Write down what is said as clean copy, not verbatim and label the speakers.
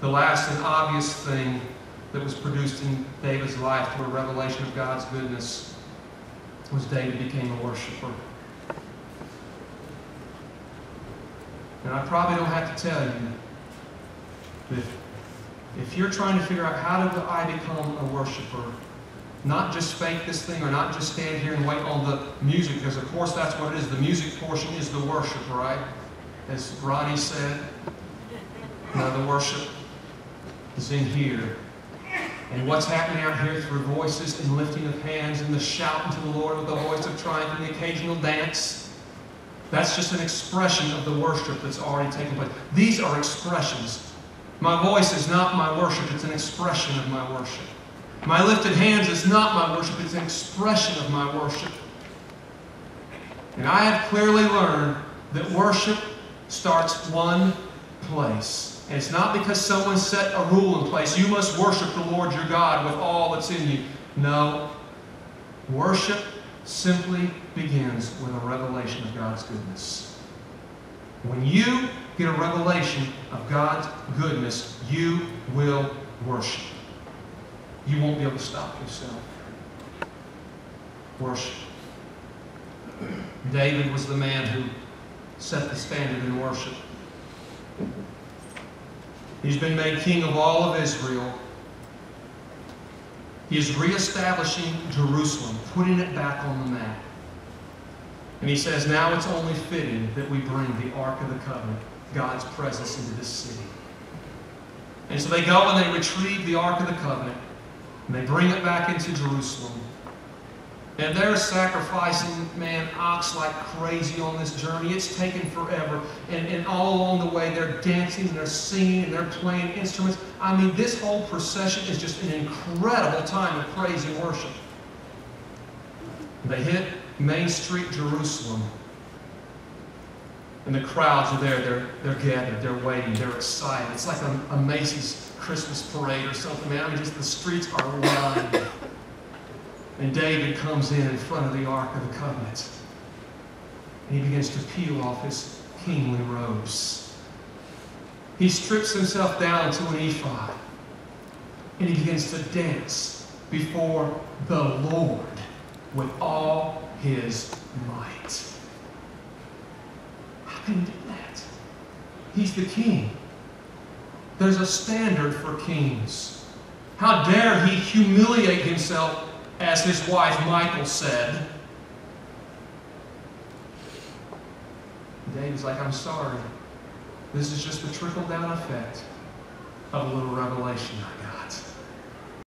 Speaker 1: The last and obvious thing that was produced in David's life to a revelation of God's goodness was David became a worshiper. And I probably don't have to tell you that if you're trying to figure out how do I become a worshiper, not just fake this thing or not just stand here and wait on the music, because of course that's what it is. The music portion is the worship, right? As Ronnie said, the worship is in here. And what's happening out here through voices and lifting of hands and the shouting to the Lord with the voice of triumph and the occasional dance, that's just an expression of the worship that's already taken place. These are expressions. My voice is not my worship, it's an expression of my worship. My lifted hands is not my worship, it's an expression of my worship. And I have clearly learned that worship starts one place. And it's not because someone set a rule in place. You must worship the Lord your God with all that's in you. No. Worship simply begins with a revelation of God's goodness. When you get a revelation of God's goodness, you will worship. You won't be able to stop yourself. Worship. David was the man who set the standard in worship. He's been made king of all of Israel. He is reestablishing Jerusalem, putting it back on the map. And he says, now it's only fitting that we bring the Ark of the Covenant, God's presence, into this city. And so they go and they retrieve the Ark of the Covenant, and they bring it back into Jerusalem. And they're sacrificing, ox like crazy on this journey. It's taken forever. And all along the way, they're dancing and they're singing and they're playing instruments. I mean, this whole procession is just an incredible time of praise and worship. They hit Main Street, Jerusalem. And the crowds are there. They're gathered. They're waiting. They're excited. It's like a Macy's Christmas parade or something, man. I mean, just the streets are lined. And David comes in front of the Ark of the Covenant. And he begins to peel off his kingly robes. He strips himself down to an ephod. And he begins to dance before the Lord with all his might. How can he do that? He's the king. There's a standard for kings. How dare he humiliate himself, as his wife Michal said. David's like, I'm sorry. This is just the trickle-down effect of a little revelation I got.